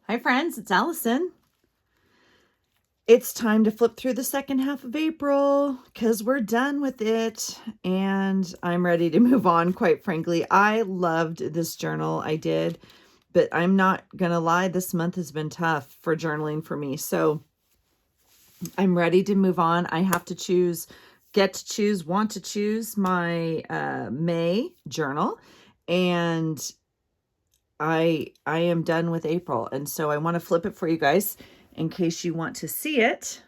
Hi friends, it's Allison. It's time to flip through the second half of April because we're done with it and I'm ready to move on, quite frankly. I loved this journal, I did, but I'm not gonna lie, this month has been tough for journaling for me. So I'm ready to move on. I have to choose, want to choose my May journal, and I am done with April. And so I want to flip it for you guys in case you want to see it.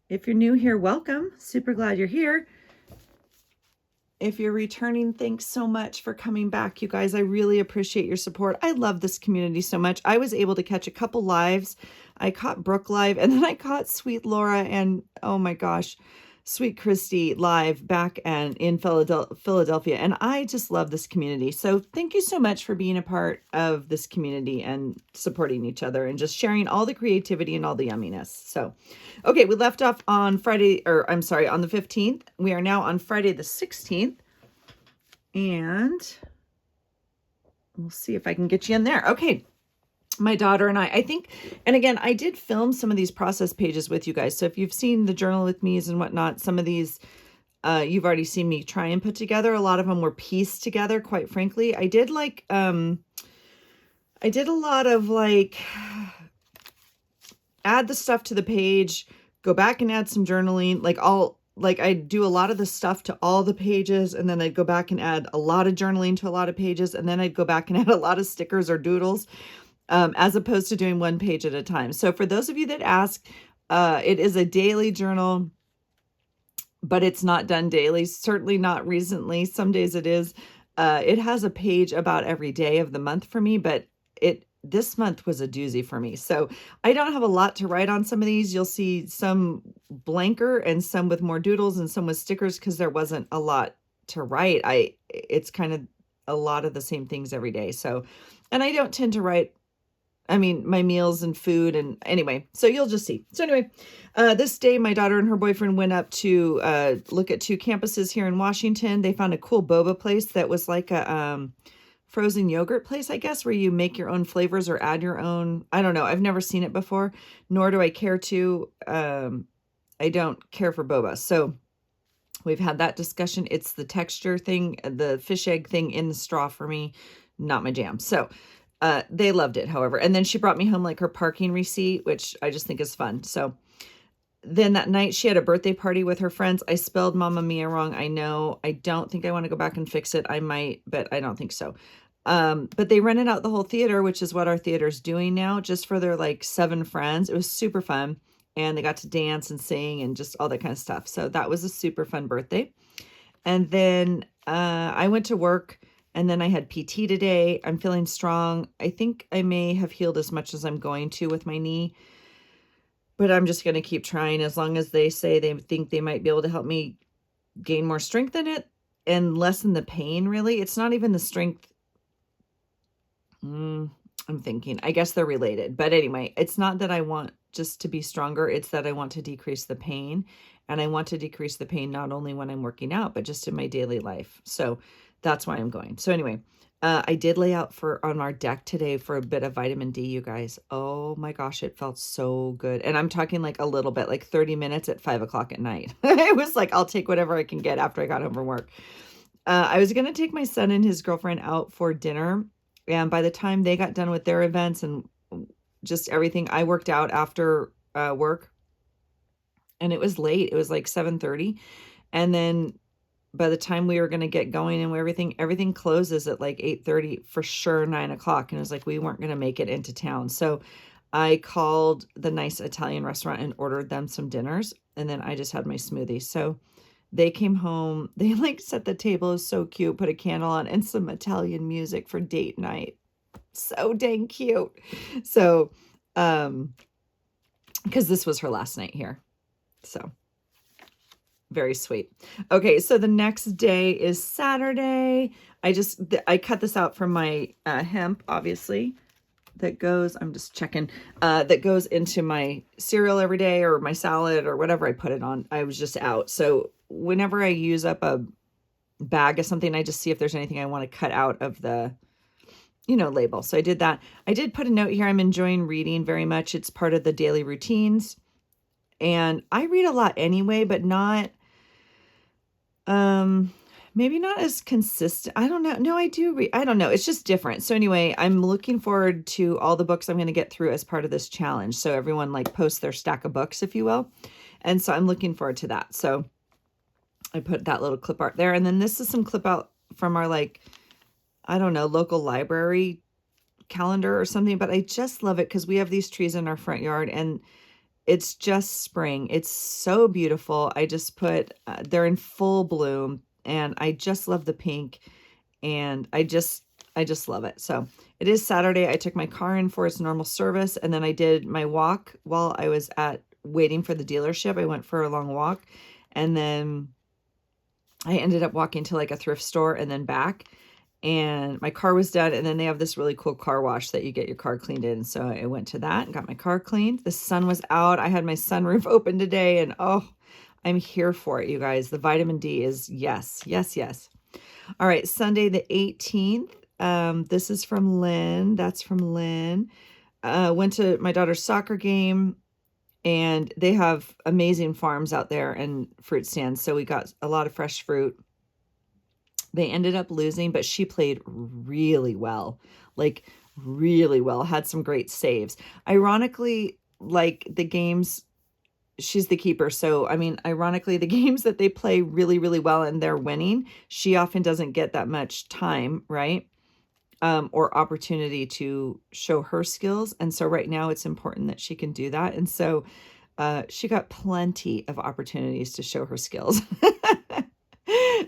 If you're new here, welcome. Super glad you're here. If you're returning, thanks so much for coming back, you guys. I really appreciate your support. I love this community so much. I was able to catch a couple lives. I caught Brooke live, and then I caught Sweet Laura and, oh my gosh, Sweet Christy live back and in Philadelphia. And I just love this community. So thank you so much for being a part of this community and supporting each other and just sharing all the creativity and all the yumminess. So, okay, we left off on Friday, or I'm sorry, on the 15th. We are now on Friday the 16th. And we'll see if I can get you in there. Okay. My daughter and I think, and again, I did film some of these process pages with you guys. So if you've seen the journal with me's and whatnot, some of these, you've already seen me try and put together. A lot of them were pieced together, quite frankly. I did a lot of like, add the stuff to the page, go back and add some journaling, I do a lot of the stuff to all the pages, and then I'd go back and add a lot of journaling to a lot of pages, and then I'd go back and add a lot of stickers or doodles. As opposed to doing one page at a time. So for those of you that ask, it is a daily journal, but it's not done daily, certainly not recently. Some days it is. It has a page about every day of the month for me, but this month was a doozy for me. So I don't have a lot to write on some of these. You'll see some blanker and some with more doodles and some with stickers because there wasn't a lot to write. It's kind of a lot of the same things every day. So, and I don't tend to write, my meals and food, and anyway, so you'll just see. So anyway, this day, my daughter and her boyfriend went up to look at two campuses here in Washington. They found a cool boba place that was like a frozen yogurt place, I guess, where you make your own flavors or add your own. I don't know. I've never seen it before, nor do I care to. I don't care for boba. So we've had that discussion. It's the texture thing, the fish egg thing in the straw for me, not my jam. So they loved it, however. And then she brought me home like her parking receipt, which I just think is fun. So then that night she had a birthday party with her friends. I spelled Mamma Mia wrong. I know. I don't think I want to go back and fix it. I might, but I don't think so. But they rented out the whole theater, which is what our theater's doing now, just for their like 7 friends. It was super fun. And they got to dance and sing and just all that kind of stuff. So that was a super fun birthday. And then I went to work. And then I had PT today. I'm feeling strong. I think I may have healed as much as I'm going to with my knee, but I'm just going to keep trying as long as they say they think they might be able to help me gain more strength in it and lessen the pain, really. It's not even the strength. I'm thinking, I guess they're related. But anyway, it's not that I want just to be stronger. It's that I want to decrease the pain. And I want to decrease the pain not only when I'm working out, but just in my daily life. So that's why I'm going. So anyway, I did lay out on our deck today for a bit of vitamin D, you guys. Oh my gosh, it felt so good. And I'm talking like a little bit, like 30 minutes at 5 o'clock at night. It was like, I'll take whatever I can get after I got home from work. I was going to take my son and his girlfriend out for dinner. And by the time they got done with their events and just everything, I worked out after work. And it was late. It was like 7:30. And then by the time we were going to get going and everything closes at like 8:30, for sure 9 o'clock. And it was like, we weren't going to make it into town. So I called the nice Italian restaurant and ordered them some dinners. And then I just had my smoothie. So they came home, they like set the table. It was so cute, put a candle on and some Italian music for date night. So dang cute. So, because this was her last night here. So very sweet. Okay, so the next day is Saturday. I cut this out from my hemp, obviously, that goes, I'm just checking, that goes into my cereal every day or my salad or whatever I put it on. I was just out. So whenever I use up a bag of something, I just see if there's anything I want to cut out of the, label. So I did that. I did put a note here. I'm enjoying reading very much. It's part of the daily routines. And I read a lot anyway, but not, maybe not as consistent. I don't know. No, I do read. I don't know. It's just different. So anyway, I'm looking forward to all the books I'm going to get through as part of this challenge. So everyone like posts their stack of books, if you will. And so I'm looking forward to that. So I put that little clip art there. And then this is some clip out from our, like, I don't know, local library calendar or something, but I just love it because we have these trees in our front yard and it's just spring. It's so beautiful. I just put, they're in full bloom and I just love the pink and I just love it. So it is Saturday. I took my car in for its normal service and then I did my walk while I was waiting for the dealership. I went for a long walk and then I ended up walking to like a thrift store and then back. And my car was done. And then they have this really cool car wash that you get your car cleaned in. So I went to that and got my car cleaned. The sun was out. I had my sunroof open today. And oh, I'm here for it, you guys. The vitamin D is yes, yes, yes. All right, Sunday the 18th. This is from Lynn. That's from Lynn. Went to my daughter's soccer game. And they have amazing farms out there and fruit stands. So we got a lot of fresh fruit. They ended up losing, but she played really well, like really well, had some great saves. Ironically, like the games, she's the keeper. So, I mean, ironically, the games that they play really, really well and they're winning, she often doesn't get that much time, right? Or opportunity to show her skills. And so right now it's important that she can do that. And so she got plenty of opportunities to show her skills.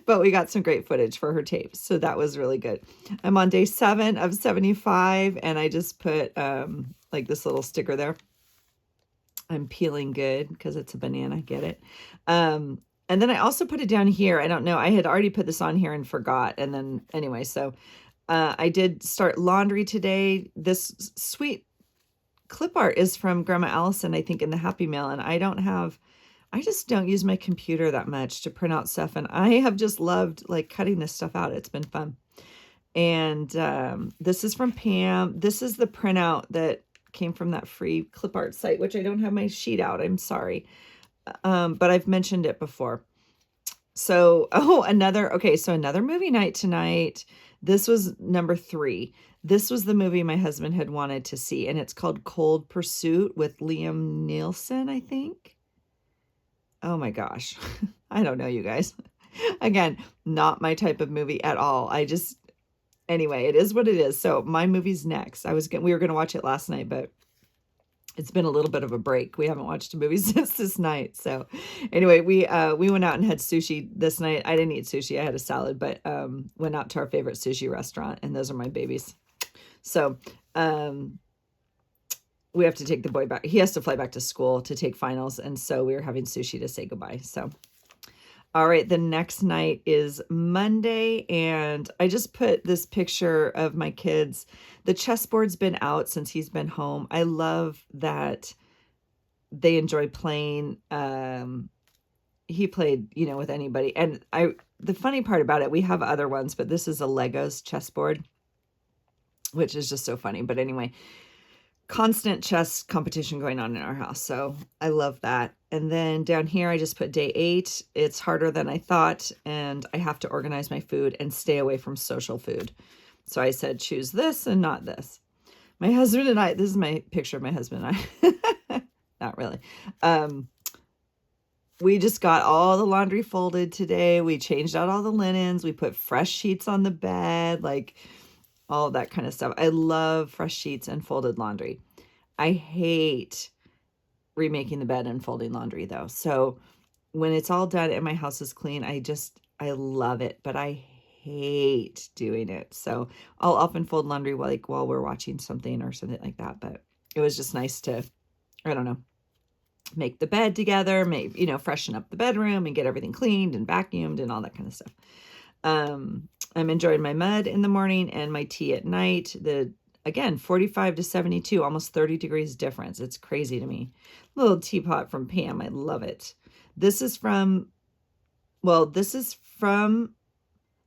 But we got some great footage for her tapes. So that was really good. I'm on day 7 of 75 and I just put like this little sticker there. I'm peeling good because it's a banana. Get it? And then I also put it down here. I don't know. I had already put this on here and forgot. And then anyway, so I did start laundry today. This sweet clip art is from Grandma Allison, I think, in the Happy Mail. And I just don't use my computer that much to print out stuff. And I have just loved like cutting this stuff out. It's been fun. And this is from Pam. This is the printout that came from that free clip art site, which I don't have my sheet out. I'm sorry. But I've mentioned it before. So, another movie night tonight. This was number 3. This was the movie my husband had wanted to see, and it's called Cold Pursuit with Liam Neeson, I think. Oh my gosh. I don't know, you guys. Again, not my type of movie at all. Anyway, it is what it is. So my movie's next. We were going to watch it last night, but it's been a little bit of a break. We haven't watched a movie since this night. So anyway, we went out and had sushi this night. I didn't eat sushi. I had a salad, but went out to our favorite sushi restaurant, and those are my babies. So we have to take the boy back. He has to fly back to school to take finals, and so we were having sushi to say goodbye. So all right, the next night is Monday, and I just put this picture of my kids. The chessboard's been out since he's been home. I love that they enjoy playing. He played, with anybody. And the funny part about it, we have other ones, but this is a Legos chessboard, which is just so funny. But anyway, constant chess competition going on in our house. So I love that. And then down here, I just put day 8. It's harder than I thought. And I have to organize my food and stay away from social food. So I said, choose this and not this. My husband and I, this is my picture of my husband and I. Not really. We just got all the laundry folded today. We changed out all the linens. We put fresh sheets on the bed, like all that kind of stuff. I love fresh sheets and folded laundry. I hate remaking the bed and folding laundry though. So when it's all done and my house is clean, I love it, but I hate doing it. So I'll often fold laundry while we're watching something or something like that. But it was just nice to, I don't know, make the bed together, maybe, freshen up the bedroom and get everything cleaned and vacuumed and all that kind of stuff. I'm enjoying my mud in the morning and my tea at night. Again, 45 to 72, almost 30 degrees difference. It's crazy to me. Little teapot from Pam. I love it. This is from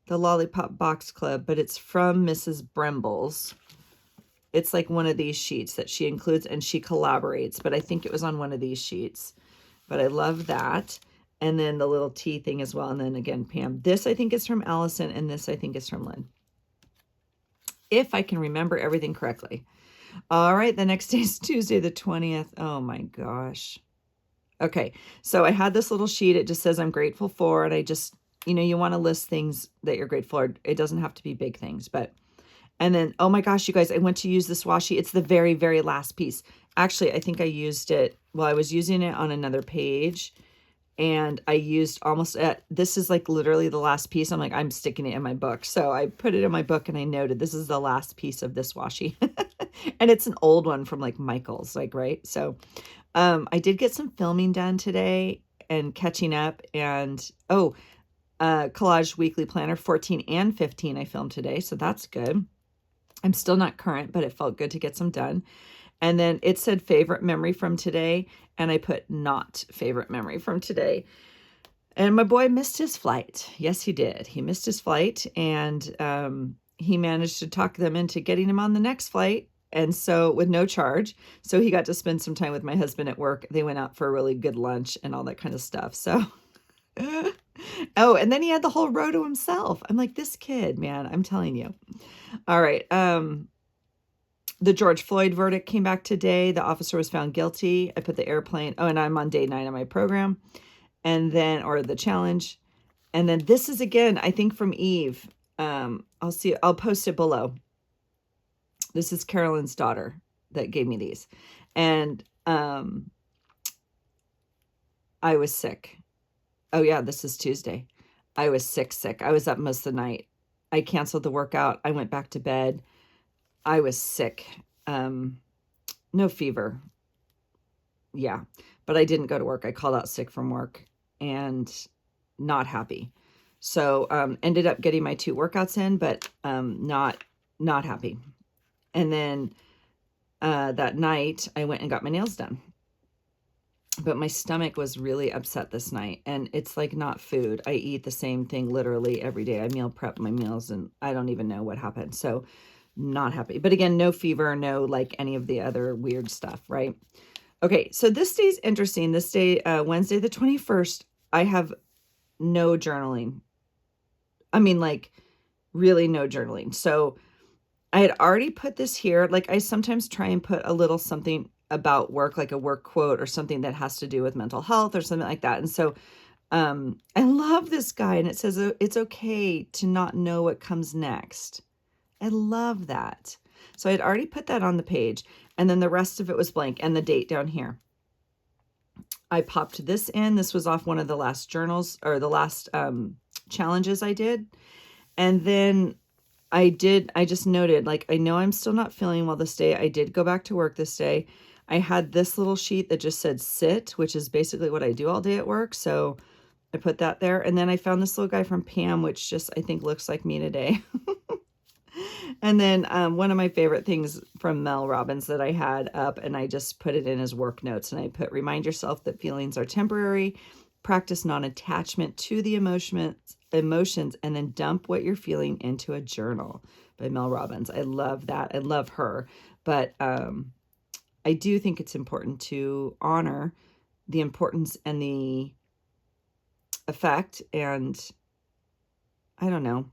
the Lollipop Box Club, but it's from Mrs. Bremble's. It's like one of these sheets that she includes, and she collaborates, but I think it was on one of these sheets. But I love that. And then the little tea thing as well. And then again, Pam. This I think is from Allison, and this I think is from Lynn, if I can remember everything correctly. All right, the next day is Tuesday the 20th. Oh my gosh. Okay, so I had this little sheet. It just says I'm grateful for, and I just, you want to list things that you're grateful for. It doesn't have to be big things, but, and then, oh my gosh, you guys, I went to use this washi. It's the very, very last piece. Actually, I think I used it, well, I was using it on another page, and I used this is like literally the last piece. I'm like, I'm sticking it in my book. So I put it in my book and I noted, this is the last piece of this washi. And it's an old one from like Michael's, like, right? So I did get some filming done today and catching up, and Collage Weekly Planner 14 and 15 I filmed today. So that's good. I'm still not current, but it felt good to get some done. And then it said favorite memory from today, and I put not favorite memory from today. And my boy missed his flight. Yes, he did. He missed his flight, and he managed to talk them into getting him on the next flight, and so with no charge. So he got to spend some time with my husband at work. They went out for a really good lunch and all that kind of stuff. So, oh, and then he had the whole row to himself. I'm like, this kid, man, I'm telling you. All right. The George Floyd verdict came back today. The officer was found guilty. I put the airplane. Oh, and I'm on day 9 of my program. And then, or the challenge. And then this is again, I think from Eve. I'll post it below. This is Carolyn's daughter that gave me these. And I was sick. Oh yeah, this is Tuesday. I was sick. I was up most of the night. I canceled the workout. I went back to bed. I was sick. No fever. Yeah, but I didn't go to work. I called out sick from work and not happy. So ended up getting my 2 workouts in, but not happy. And then that night I went and got my nails done. But my stomach was really upset this night, and it's like not food. I eat the same thing literally every day. I meal prep my meals, and I don't even know what happened. So not happy. But again, no fever, no like any of the other weird stuff, right? Okay, so this day's interesting. This day, Wednesday the 21st, I have no journaling. I mean, like, really no journaling. So I had already put this here. Like, I sometimes try and put a little something about work, like a work quote or something that has to do with mental health or something like that. And so I love this guy, and it says, it's okay to not know what comes next. I love that. So I had already put that on the page, and then the rest of it was blank, and the date down here. I popped this in. This was off one of the last journals, or the last challenges I did. And then I just noted, like, I know I'm still not feeling well this day. I did go back to work this day. I had this little sheet that just said sit, which is basically what I do all day at work. So I put that there. And then I found this little guy from Pam, which just, I think, looks like me today. And then one of my favorite things from Mel Robbins that I had up, and I just put it in as work notes, and I put, remind yourself that feelings are temporary, practice non-attachment to the emotions, and then dump what you're feeling into a journal, by Mel Robbins. I love that. I love her. But I do think it's important to honor the importance and the effect, and I don't know,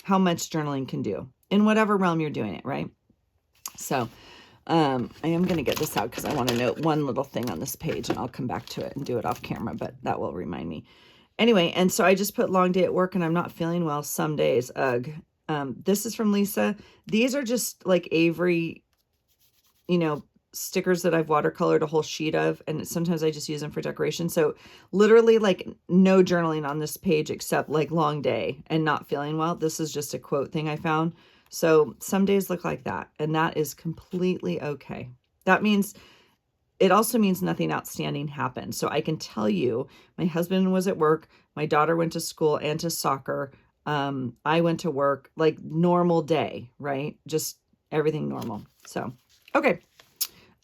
how much journaling can do in whatever realm you're doing it, right? So I am going to get this out because I want to note one little thing on this page, and I'll come back to it and do it off camera, but that will remind me. Anyway, and so I just put long day at work, and I'm not feeling well some days. Ugh. This is from Lisa. These are just like Avery, stickers that I've watercolored a whole sheet of, and sometimes I just use them for decoration. So literally like no journaling on this page except like long day and not feeling well. This is just a quote thing I found. So some days look like that, and that is completely okay. That means, it also means nothing outstanding happened. So I can tell you, my husband was at work, my daughter went to school and to soccer. I went to work, like normal day, right? Just everything normal. So, okay.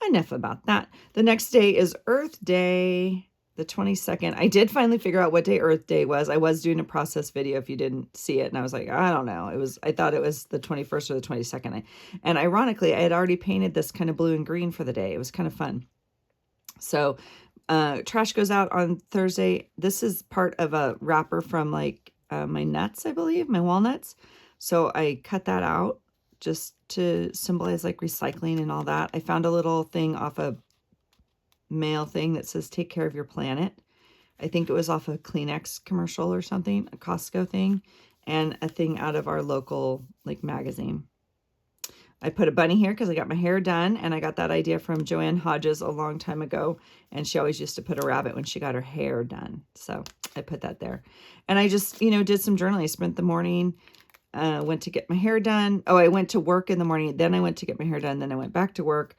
Enough about that. The next day is Earth Day, the 22nd. I did finally figure out what day Earth Day was. I was doing a process video if you didn't see it, and I was like, I don't know. I thought it was the 21st or the 22nd. And ironically, I had already painted this kind of blue and green for the day. It was kind of fun. So trash goes out on Thursday. This is part of a wrapper from like my nuts, I believe, my walnuts. So I cut that out just to symbolize like recycling and all that. I found a little thing off a mail thing that says take care of your planet. I think it was off a Kleenex commercial or something, a Costco thing, and a thing out of our local like magazine. I put a bunny here because I got my hair done, and I got that idea from Joanne Hodges a long time ago, and she always used to put a rabbit when she got her hair done. So I put that there. And I just, did some journaling. I spent the morning, went to get my hair done. Oh, I went to work in the morning. Then I went to get my hair done. Then I went back to work.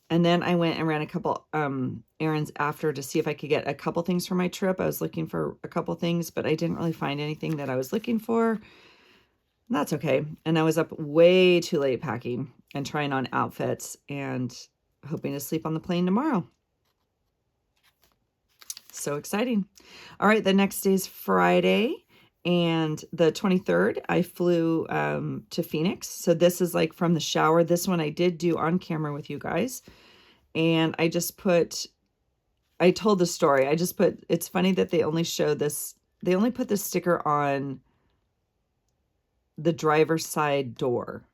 And then I went and ran a couple errands after to see if I could get a couple things for my trip. I was looking for a couple things, but I didn't really find anything that I was looking for. That's okay. And I was up way too late packing and trying on outfits and hoping to sleep on the plane tomorrow. So exciting. All right, the next day is Friday, and the 23rd, I flew to Phoenix. So this is like from the shower. This one I did do on camera with you guys. And I told the story. It's funny that they only show this. They only put this sticker on the driver's side door,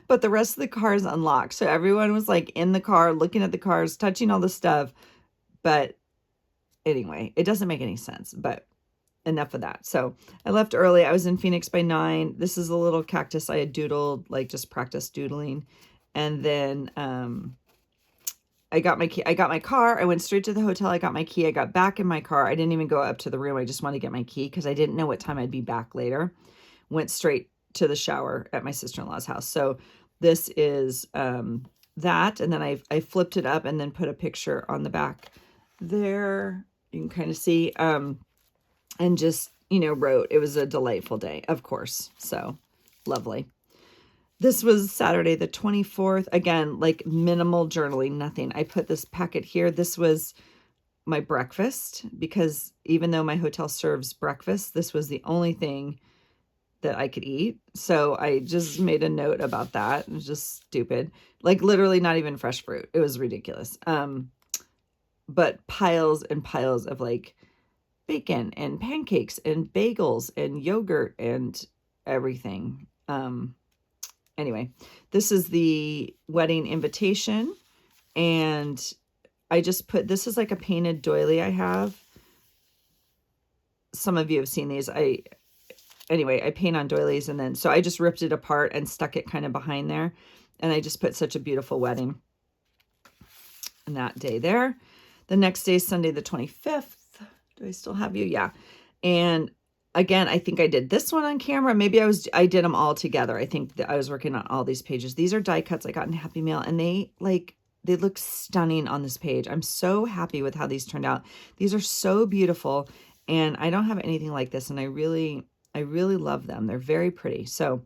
but the rest of the car is unlocked. So everyone was like in the car, looking at the cars, touching all the stuff. But anyway, it doesn't make any sense, but enough of that. So I left early. I was in Phoenix by 9. This is a little cactus I had doodled, like just practice doodling. And then, I got my key. I got my car. I went straight to the hotel. I got my key. I got back in my car. I didn't even go up to the room. I just wanted to get my key because I didn't know what time I'd be back later. Went straight to the shower at my sister-in-law's house. So this is that. And then I flipped it up and then put a picture on the back there. You can kind of see, and just, wrote, it was a delightful day, of course. So lovely. This was Saturday, the 24th. Again, like minimal journaling, nothing. I put this packet here. This was my breakfast because even though my hotel serves breakfast, this was the only thing that I could eat. So I just made a note about that. It was just stupid. Like literally not even fresh fruit. It was ridiculous. But piles and piles of like bacon and pancakes and bagels and yogurt and everything. Anyway, this is the wedding invitation, and I just put, this is like a painted doily I have. Some of you have seen these. Anyway, I paint on doilies, and then, so I just ripped it apart and stuck it kind of behind there, and I just put such a beautiful wedding on that day there. The next day is Sunday the 25th. Do I still have you? Yeah. And again, I think I did this one on camera. Maybe I did them all together. I think that I was working on all these pages. These are die cuts I got in Happy Mail, and they look stunning on this page. I'm so happy with how these turned out. These are so beautiful, and I don't have anything like this, and I really love them. They're very pretty. So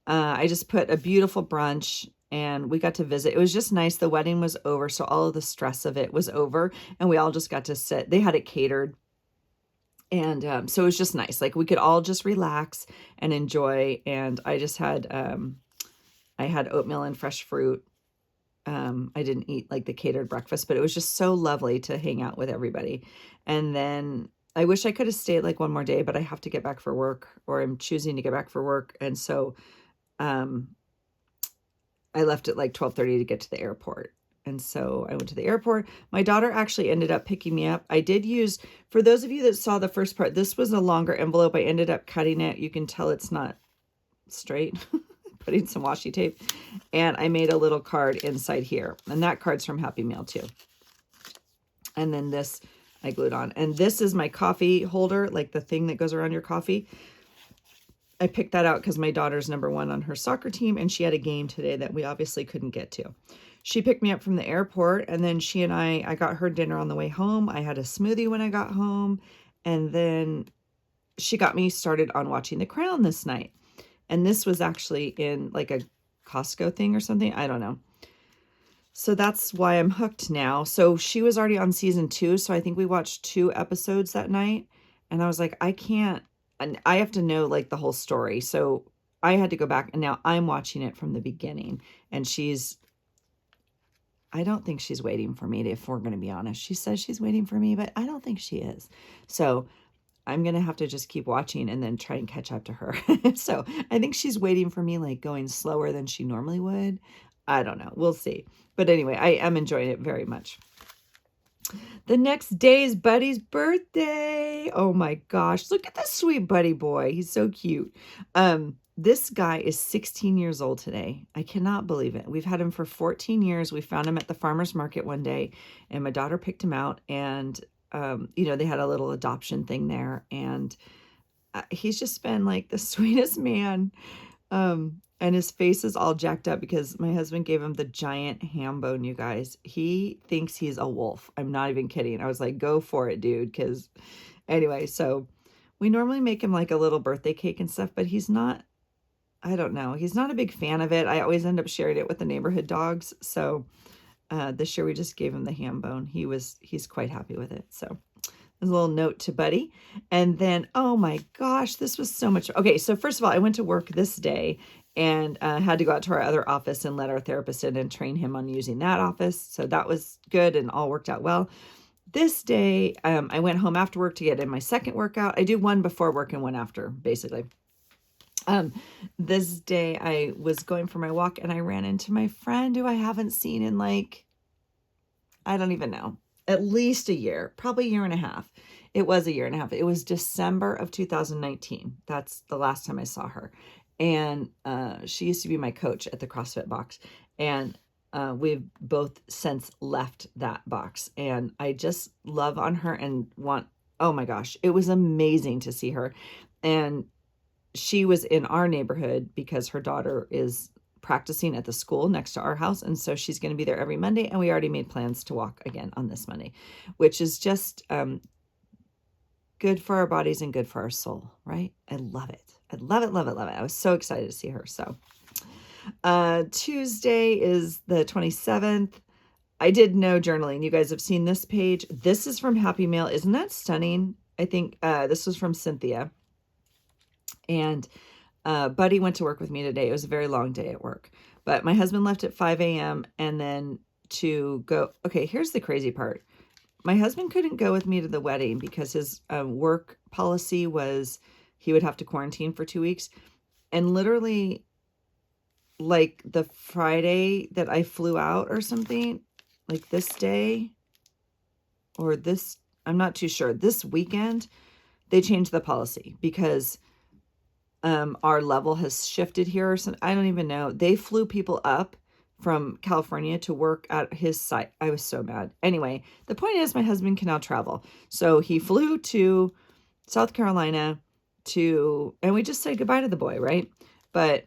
I just put a beautiful brunch, and we got to visit. It was just nice. The wedding was over, so all of the stress of it was over, and we all just got to sit. They had it catered. And so it was just nice. Like we could all just relax and enjoy. And I just had, I had oatmeal and fresh fruit. I didn't eat like the catered breakfast, but it was just so lovely to hang out with everybody. And then I wish I could have stayed like one more day, but I have to get back for work, or I'm choosing to get back for work. And so, I left at like 12:30 to get to the airport. And so I went to the airport. My daughter actually ended up picking me up. I did use, for those of you that saw the first part, this was a longer envelope. I ended up cutting it. You can tell it's not straight, putting some washi tape. And I made a little card inside here. And that card's from Happy Mail too. And then this I glued on. And this is my coffee holder, like the thing that goes around your coffee. I picked that out because my daughter's #1 on her soccer team, and she had a game today that we obviously couldn't get to. She picked me up from the airport, and then she and I got her dinner on the way home. I had a smoothie when I got home, and then she got me started on watching The Crown this night. And this was actually in like a Costco thing or something. I don't know. So that's why I'm hooked now. So she was already on season 2, so I think we watched 2 episodes that night, and I was like, I can't, and I have to know like the whole story. So I had to go back, and now I'm watching it from the beginning, and I don't think she's waiting for me, if we're going to be honest. She says she's waiting for me, but I don't think she is. So I'm going to have to just keep watching and then try and catch up to her. So I think she's waiting for me, like going slower than she normally would. I don't know. We'll see. But anyway, I am enjoying it very much. The next day is Buddy's birthday. Oh my gosh. Look at this sweet Buddy boy. He's so cute. This guy is 16 years old today. I cannot believe it. We've had him for 14 years. We found him at the farmer's market one day, and my daughter picked him out, and they had a little adoption thing there, and he's just been like the sweetest man. And his face is all jacked up because my husband gave him the giant ham bone, you guys. He thinks he's a wolf. I'm not even kidding. I was like, go for it, dude. Because anyway, so we normally make him like a little birthday cake and stuff, but he's not, I don't know. He's not a big fan of it. I always end up sharing it with the neighborhood dogs. So this year we just gave him the ham bone. He's quite happy with it. So there's a little note to Buddy. And then, oh my gosh, this was so much. Okay, so first of all, I went to work this day and had to go out to our other office and let our therapist in and train him on using that office. So that was good and all worked out well. This day, I went home after work to get in my second workout. I do one before work and one after, basically. This day I was going for my walk and I ran into my friend who I haven't seen in like, I don't even know, at least a year, probably a year and a half. It was a year and a half. It was December of 2019. That's the last time I saw her. And she used to be my coach at the CrossFit box. And we've both since left that box. And I just love on her and oh my gosh, it was amazing to see her. And she was in our neighborhood because her daughter is practicing at the school next to our house. And so she's going to be there every Monday. And we already made plans to walk again on this Monday, which is just good for our bodies and good for our soul, right? I love it. I love it, love it, love it. I was so excited to see her. So Tuesday is the 27th. I did no journaling. You guys have seen this page. This is from Happy Mail. Isn't that stunning? I think this was from Cynthia. And Buddy went to work with me today. It was a very long day at work. But my husband left at 5 a.m. and then to go. Okay, here's the crazy part. My husband couldn't go with me to the wedding because his work policy was he would have to quarantine for 2 weeks. And literally, like the Friday that I flew out or something, like this day or this, I'm not too sure, this weekend, they changed the policy because our level has shifted here or something. I don't even know. They flew people up from California to work at his site. I was so mad. Anyway, the point is my husband can now travel. So he flew to South Carolina and we just said goodbye to the boy, right? But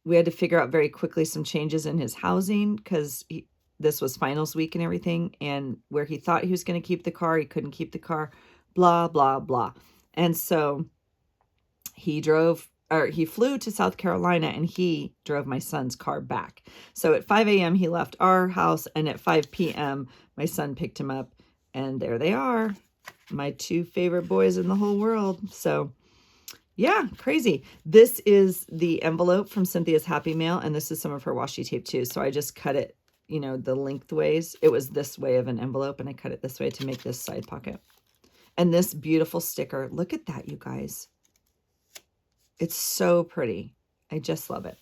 we had to figure out very quickly some changes in his housing because this was finals week and everything. And where he thought he was going to keep the car, he couldn't keep the car, blah, blah, blah. And so he flew to South Carolina and he drove my son's car back. So at 5 a.m. he left our house, and at 5 p.m. my son picked him up, and there they are, my two favorite boys in the whole world. So yeah, crazy. This is the envelope from Cynthia's Happy Mail, and this is some of her washi tape too. So I just cut it, the lengthways. It was this way of an envelope, and I cut it this way to make this side pocket. And this beautiful sticker, look at that, you guys. It's so pretty. I just love it.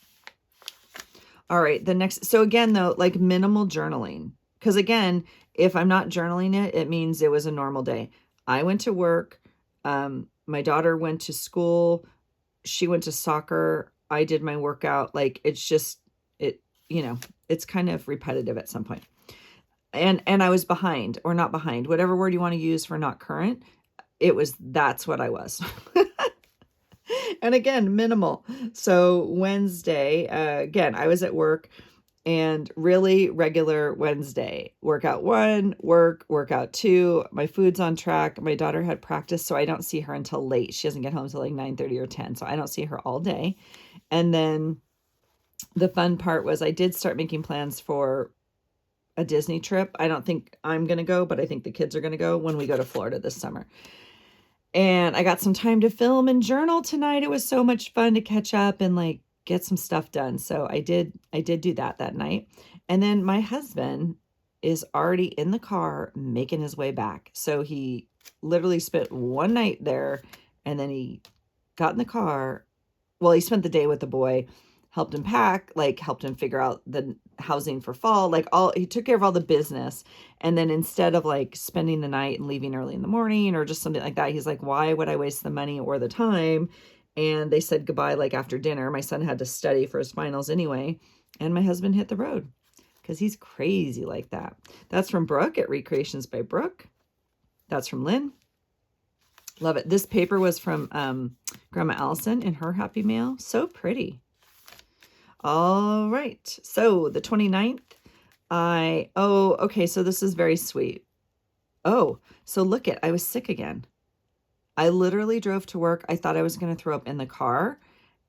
All right, so again, though, like minimal journaling. Because again, if I'm not journaling it, it means it was a normal day. I went to work. My daughter went to school. She went to soccer. I did my workout. Like, it's kind of repetitive at some point. And I was behind, or not behind, whatever word you want to use for not current. That's what I was. And again, minimal. So Wednesday, again, I was at work, and really regular Wednesday. Workout 1, workout 2. My food's on track. My daughter had practice, so I don't see her until late. She doesn't get home until like 9:30 or 10. So I don't see her all day. And then the fun part was I did start making plans for a Disney trip. I don't think I'm going to go, but I think the kids are going to go when we go to Florida this summer. And I got some time to film and journal tonight. It was so much fun to catch up and like get some stuff done. So I did do that night. And then my husband is already in the car making his way back. So he literally spent one night there, and then he got in the car. Well, he spent the day with the boy, helped him pack, like helped him figure out the housing for fall, like he took care of all the business. And then instead of like spending the night and leaving early in the morning or just something like that, he's like, why would I waste the money or the time? And they said goodbye like after dinner. My son had to study for his finals anyway, and my husband hit the road because he's crazy like that. That's from Brooke at Recreations by Brooke. That's from Lynn. Love it. This paper was from Grandma Allison in her Happy Mail. So pretty. All right. So the 29th, okay, so this is very sweet. Oh, so look I was sick again. I literally drove to work. I thought I was going to throw up in the car.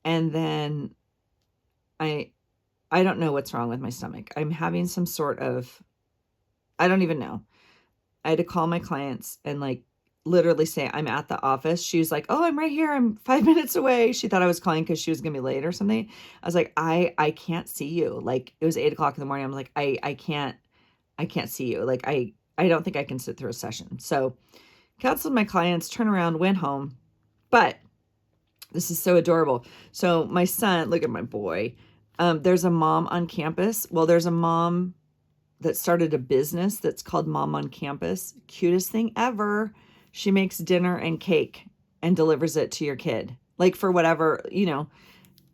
And then I don't know what's wrong with my stomach. I'm having some sort of, I don't even know. I had to call my clients and like literally say, I'm at the office. She was like, oh, I'm right here. I'm 5 minutes away. She thought I was calling because she was going to be late or something. I was like, I can't see you. Like it was 8 o'clock in the morning. I'm like, I can't see you. Like, I don't think I can sit through a session. So canceled my clients, turned around, went home. But this is so adorable. So my son, look at my boy. There's a mom on campus. Well, there's a mom that started a business that's called Mom on Campus. Cutest thing ever. She makes dinner and cake and delivers it to your kid. Like for whatever,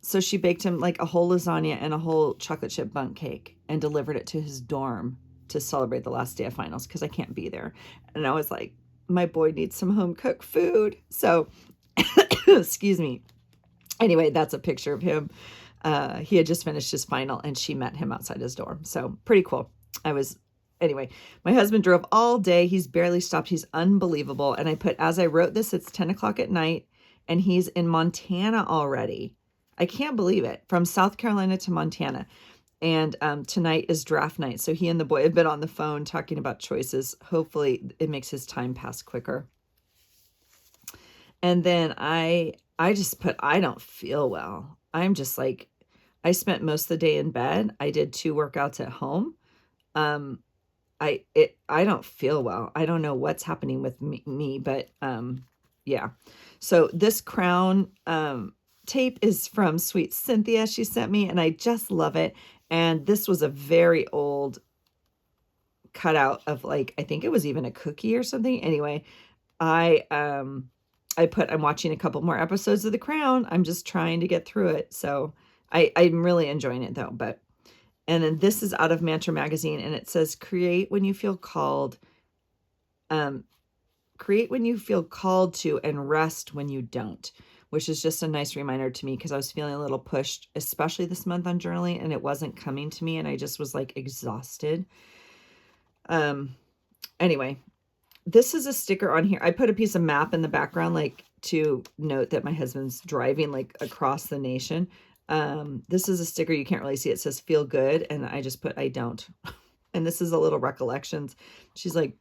So she baked him like a whole lasagna and a whole chocolate chip bundt cake and delivered it to his dorm to celebrate the last day of finals because I can't be there. And I was like, my boy needs some home cooked food. So, excuse me. Anyway, that's a picture of him. He had just finished his final and she met him outside his dorm. So pretty cool. Anyway, my husband drove all day. He's barely stopped. He's unbelievable. And I put, as I wrote this, it's 10 o'clock at night and he's in Montana already. I can't believe it. From South Carolina to Montana. And tonight is draft night. So he and the boy have been on the phone talking about choices. Hopefully it makes his time pass quicker. And then I just put, I don't feel well. I'm just like, I spent most of the day in bed. I did 2 workouts at home. I don't feel well. I don't know what's happening with me, but yeah. So this crown tape is from Sweet Cynthia. She sent me, and I just love it. And this was a very old cutout of like, I think it was even a cookie or something. Anyway, I'm watching a couple more episodes of The Crown. I'm just trying to get through it. So I'm really enjoying it though. And then this is out of Mantra Magazine, and it says, create when you feel called. Create when you feel called to, and rest when you don't, which is just a nice reminder to me because I was feeling a little pushed, especially this month on journaling, and it wasn't coming to me, and I just was like exhausted. Anyway, this is a sticker on here. I put a piece of map in the background, like to note that my husband's driving like across the nation. This is a sticker. You can't really see. It says feel good. And I just put, I don't. And this is a little recollections. She's like,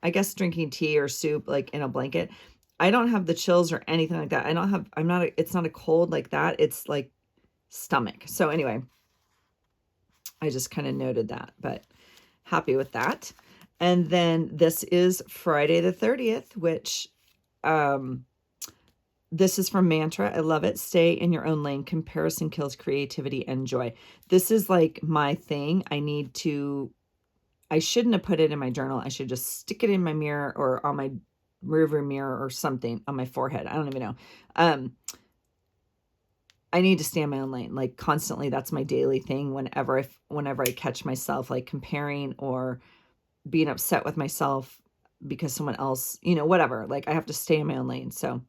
I guess drinking tea or soup, like in a blanket. I don't have the chills or anything like that. It's not a cold like that. It's like stomach. So anyway, I just kind of noted that, but happy with that. And then this is Friday the 30th, which, this is from Mantra. I love it. Stay in your own lane. Comparison kills creativity and joy. This is like my thing. I shouldn't have put it in my journal. I should just stick it in my mirror or on my rearview mirror or something on my forehead. I don't even know. I need to stay in my own lane. Like constantly, that's my daily thing. Whenever I catch myself like comparing or being upset with myself because someone else, whatever, like I have to stay in my own lane. So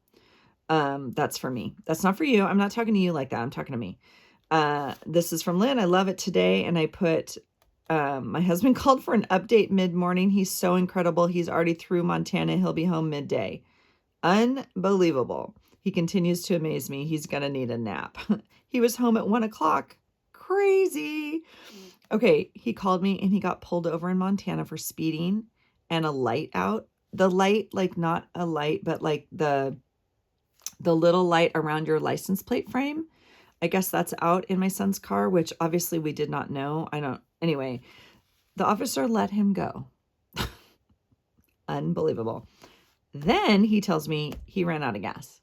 that's for me. That's not for you. I'm not talking to you like that. I'm talking to me. This is from Lynn. I love it today. And I put, my husband called for an update mid-morning. He's so incredible. He's already through Montana. He'll be home midday. Unbelievable. He continues to amaze me. He's going to need a nap. He was home at 1 o'clock. crazy. Okay, he called me and he got pulled over in Montana for speeding and a light out. The light, like not a light, but like the little light around your license plate frame. I guess that's out in my son's car, which obviously we did not know. Anyway, the officer let him go. Unbelievable. Then he tells me he ran out of gas.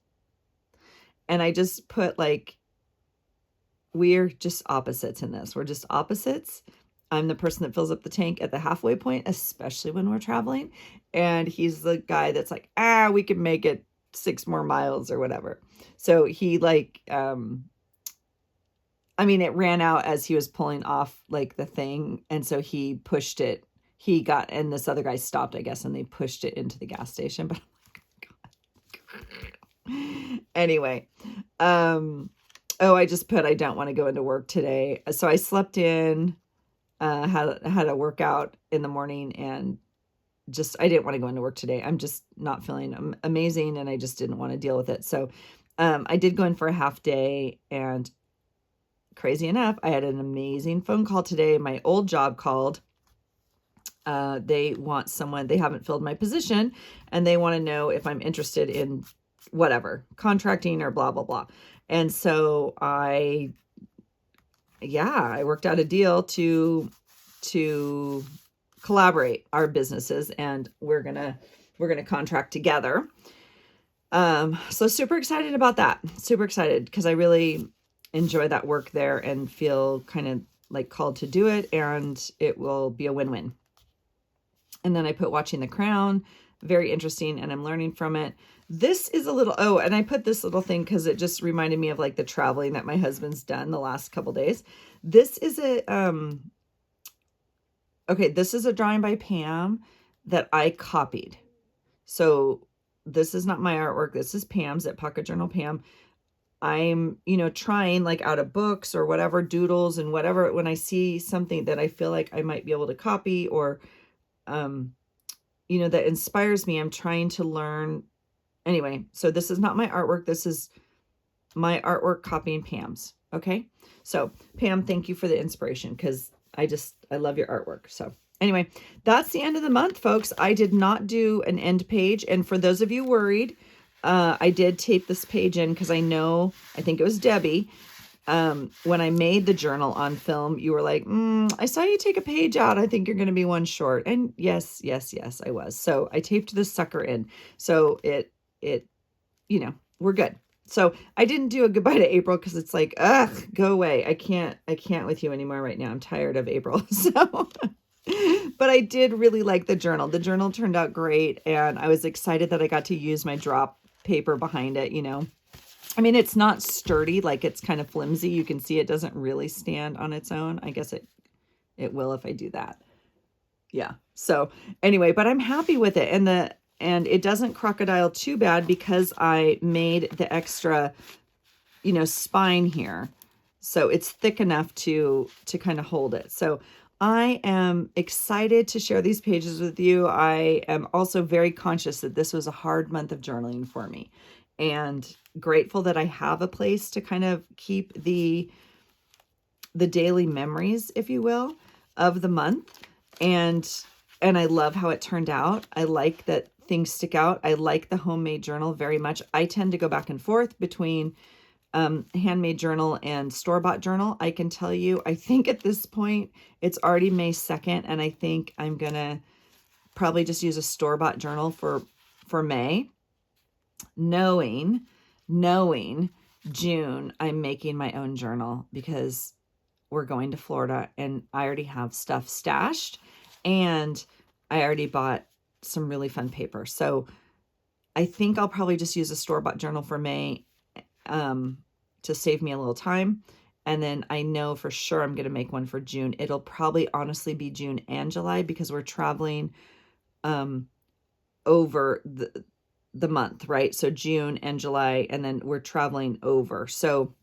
And I just put like, we're just opposites in this. We're just opposites. I'm the person that fills up the tank at the halfway point, especially when we're traveling. And he's the guy that's like, we can make it 6 more miles or whatever. So he like, it ran out as he was pulling off like the thing. And so he pushed it. And this other guy stopped, I guess, and they pushed it into the gas station. But I'm like, God. Anyway, I just put, I don't want to go into work today. So I slept in, had a workout in the morning, and I didn't want to go into work today. I'm just not feeling amazing, and I just didn't want to deal with it. So I did go in for a half day, and crazy enough, I had an amazing phone call today. My old job called. They want someone, they haven't filled my position, and they want to know if I'm interested in whatever, contracting or blah, blah, blah. And so I worked out a deal to collaborate our businesses, and we're going to contract together. So super excited about that. Super excited because I really enjoy that work there and feel kind of like called to do it, and it will be a win-win. And then I put Watching the Crown, very interesting, and I'm learning from it. This is a little, and I put this little thing because it just reminded me of like the traveling that my husband's done the last couple days. This is this is a drawing by Pam that I copied. So this is not my artwork. This is Pam's at Pocket Journal Pam. I'm, trying like out of books or whatever, doodles and whatever, when I see something that I feel like I might be able to copy or, that inspires me, I'm trying to learn. Anyway, so this is not my artwork. This is my artwork copying Pam's. Okay. So Pam, thank you for the inspiration, because I love your artwork. So anyway, that's the end of the month, folks. I did not do an end page. And for those of you worried, I did tape this page in because I think it was Debbie. When I made the journal on film, you were like, I saw you take a page out. I think you're going to be one short. And yes, I was. So I taped this sucker in. So it, we're good. So I didn't do a goodbye to April because it's like, go away. I can't with you anymore right now. I'm tired of April. So, but I did really like the journal. The journal turned out great. And I was excited that I got to use my drop paper behind it, it's not sturdy, like it's kind of flimsy. You can see it doesn't really stand on its own. I guess it will if I do that. Yeah. So anyway, but I'm happy with it. And it doesn't crocodile too bad because I made the extra, spine here. So it's thick enough to kind of hold it. So I am excited to share these pages with you. I am also very conscious that this was a hard month of journaling for me, and grateful that I have a place to kind of keep the daily memories, if you will, of the month. And I love how it turned out. I like that things stick out. I like the homemade journal very much. I tend to go back and forth between handmade journal and store-bought journal. I can tell you, I think at this point it's already May 2nd, and I think I'm gonna probably just use a store-bought journal for May, knowing June I'm making my own journal because we're going to Florida and I already have stuff stashed, and I already bought some really fun paper. So I think I'll probably just use a store-bought journal for May to save me a little time. And then I know for sure I'm going to make one for June. It'll probably honestly be June and July because we're traveling over the month, right? So June and July, and then we're traveling over. So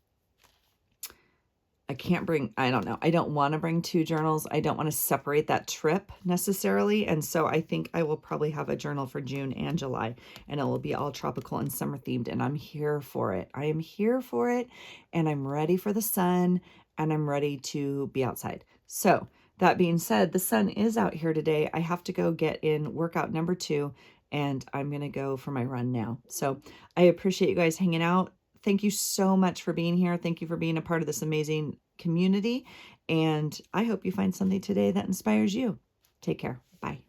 I don't know. I don't want to bring 2 journals. I don't want to separate that trip necessarily. And so I think I will probably have a journal for June and July, and it will be all tropical and summer themed. And I'm here for it. I am here for it. And I'm ready for the sun. and I'm ready to be outside. So that being said, the sun is out here today. I have to go get in workout number 2, and I'm going to go for my run now. So I appreciate you guys hanging out. Thank you so much for being here. Thank you for being a part of this amazing community. And I hope you find something today that inspires you. Take care. Bye.